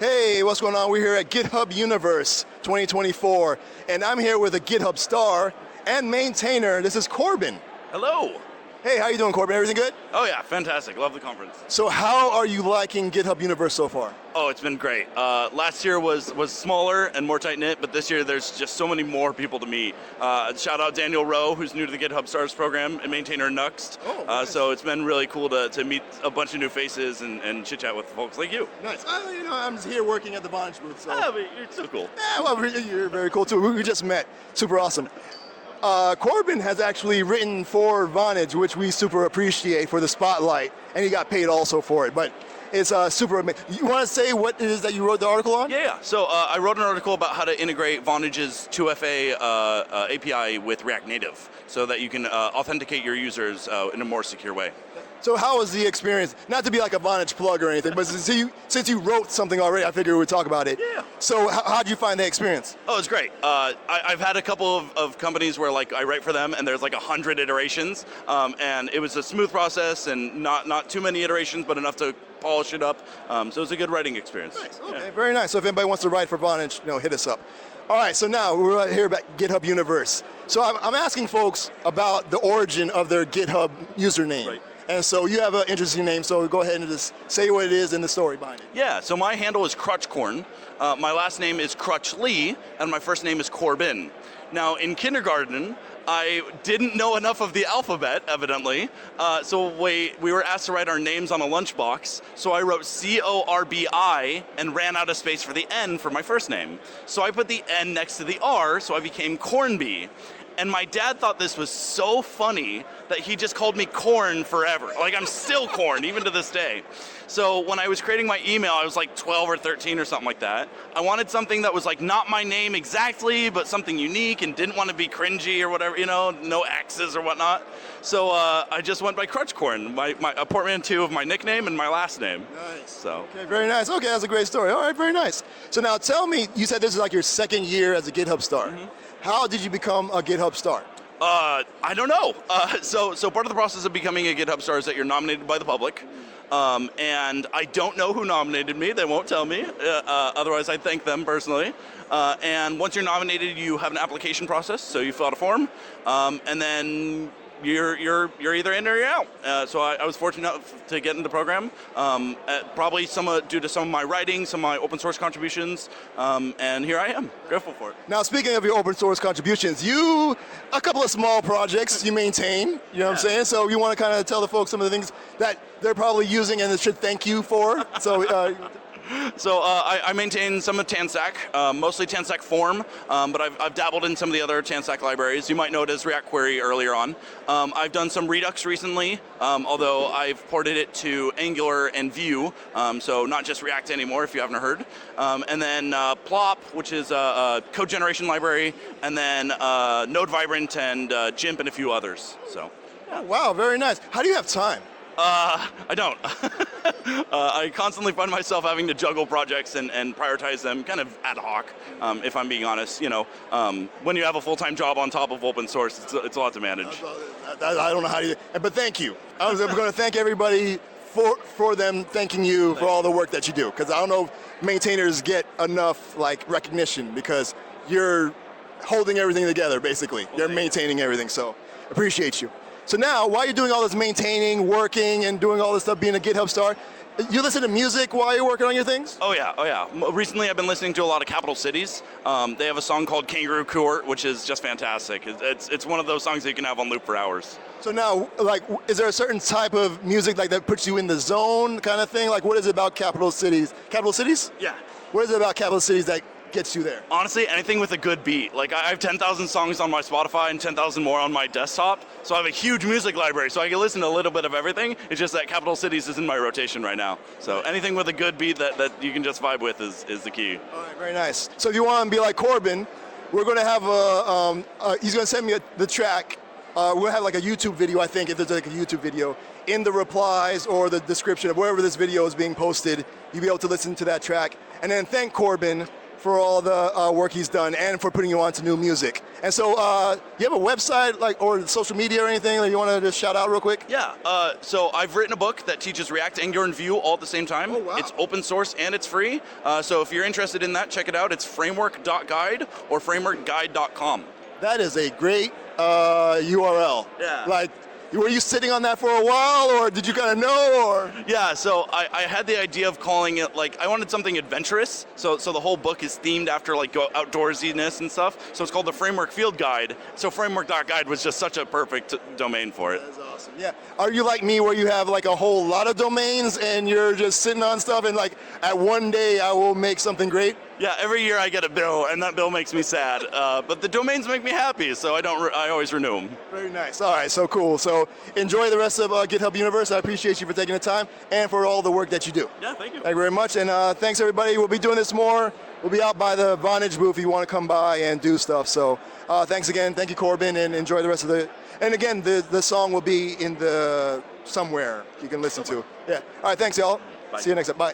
Hey, what's going on? We're here at GitHub Universe 2024, and I'm here with a GitHub star and maintainer. This is Corbin. Hello. Hey, how you doing, Corbin? Everything good? Oh yeah, fantastic. Love the conference. So how are you liking GitHub Universe so far? Oh, it's been great. Last year was smaller and more tight-knit, but this year there's just so many more people to meet. Shout out Daniel Rowe, who's new to the GitHub Stars program, and maintainer Nuxt. Oh, nice. So it's been really cool to meet a bunch of new faces and chit-chat with folks like you. Nice. I'm just here working at the Vonage booth, so. Ah, but you're so cool. Yeah, well, you're very cool too. We just met. Super awesome. Corbin has actually written for Vonage, which we super appreciate for the spotlight, and he got paid also for it. But it's super amazing. You want to say what it is that you wrote the article on? Yeah. So I wrote an article about how to integrate Vonage's 2FA API with React Native, so that you can authenticate your users in a more secure way. So how was the experience? Not to be like a Vonage plug or anything, but since you wrote something already, I figured we would talk about it. Yeah. So how'd you find the experience? Oh, it's great. I've had a couple of companies where like I write for them and there's like 100 iterations, and it was a smooth process and not too many iterations, but enough to polish it up. So it was a good writing experience. Nice. Okay, Yeah. very nice. So if anybody wants to write for Vonage, hit us up. All right, so now we're right here at GitHub Universe. So I'm asking folks about the origin of their GitHub username. Right. And so you have an interesting name, so go ahead and just say what it is and the story behind it. Yeah, so my handle is crutchcorn. My last name is Crutchley, and my first name is Corbin. Now, in kindergarten, I didn't know enough of the alphabet, evidently, so we were asked to write our names on a lunchbox, so I wrote C-O-R-B-I and ran out of space for the N for my first name. So I put the N next to the R, so I became Cornby. And my dad thought this was so funny that he just called me Corn forever. Like, I'm still Corn, even to this day. So when I was creating my email, I was like 12 or 13 or something like that. I wanted something that was like not my name exactly, but something unique, and didn't want to be cringy or whatever, no X's or whatnot. So I just went by crutchcorn, a portmanteau of my nickname and my last name. Nice. So. Okay, very nice. Okay, that's a great story. All right, very nice. So now tell me, you said this is like your second year as a GitHub star. Mm-hmm. How did you become a GitHub star? I don't know. So part of the process of becoming a GitHub star is that you're nominated by the public. And I don't know who nominated me. They won't tell me. Otherwise, I'd thank them personally. And once you're nominated, you have an application process. So you fill out a form, and then you're either in or you're out. So I was fortunate enough to get in the program, probably due to some of my writing, some of my open source contributions, and here I am, grateful for it. Now, speaking of your open source contributions, a couple of small projects you maintain, you know what I'm saying? So you want to kind of tell the folks some of the things that they're probably using and they should thank you for. So. So I maintain some of TanStack, mostly TanStack Form, but I've dabbled in some of the other TanStack libraries. You might know it as React Query earlier on. I've done some Redux recently, although I've ported it to Angular and Vue, so not just React anymore, if you haven't heard. And then Plop, which is a code generation library, and then Node Vibrant and GIMP and a few others. So. Yeah. Oh, wow, very nice. How do you have time? I don't. I constantly find myself having to juggle projects and prioritize them kind of ad hoc, if I'm being honest. When you have a full-time job on top of open source, it's a lot to manage. I don't know how to, but thank you. I'm going to thank everybody for them thanking you for all the work that you do, because I don't know if maintainers get enough recognition, because you're holding everything together, basically. You're maintaining everything, so appreciate you. So now, while you're doing all this maintaining, working, and doing all this stuff, being a GitHub star, you listen to music while you're working on your things? Oh yeah. Recently I've been listening to a lot of Capital Cities. They have a song called Kangaroo, which is just fantastic. It's one of those songs that you can have on loop for hours. So now, is there a certain type of music that puts you in the zone kind of thing? What is it about Capital Cities? Capital Cities? Yeah. What is it about Capital Cities that gets you there? Honestly, anything with a good beat. I have 10,000 songs on my Spotify and 10,000 more on my desktop, so I have a huge music library, so I can listen to a little bit of everything. It's just that Capital Cities is in my rotation right now. So anything with a good beat that you can just vibe with is the key. All right, very nice. So if you want to be like Corbin, we're going to have he's going to send me the track. We'll have a YouTube video, I think, if there's a YouTube video, in the replies or the description of wherever this video is being posted. You'll be able to listen to that track. And then thank Corbin for all the work he's done and for putting you on to new music. And so, you have a website or social media or anything that you want to just shout out real quick? Yeah, so I've written a book that teaches React, Angular, and Vue all at the same time. Oh, wow. It's open source and it's free. So if you're interested in that, check it out. It's framework.guide or frameworkguide.com. That is a great URL. Yeah. Like, were you sitting on that for a while, or did you kind of know, or? Yeah, so I had the idea of calling it, like, I wanted something adventurous, so the whole book is themed after, like, outdoorsiness and stuff, so it's called the Framework Field Guide, so framework.guide was just such a perfect domain for it. That's awesome, yeah. Are you like me where you have, like, a whole lot of domains, and you're just sitting on stuff, and, like, at one day I will make something great? Yeah, every year I get a bill, and that bill makes me sad, but the domains make me happy, so I always renew them. Very nice. All right, so cool. So enjoy the rest of GitHub Universe. I appreciate you for taking the time and for all the work that you do. Yeah, thank you. Thank you very much, and thanks everybody. We'll be doing this more. We'll be out by the Vonage booth if you want to come by and do stuff. So thanks again. Thank you, Corbin, and enjoy the rest of the. And again, the song will be in the somewhere you can listen to. Yeah. All right. Thanks, y'all. Bye. See you next time. Bye.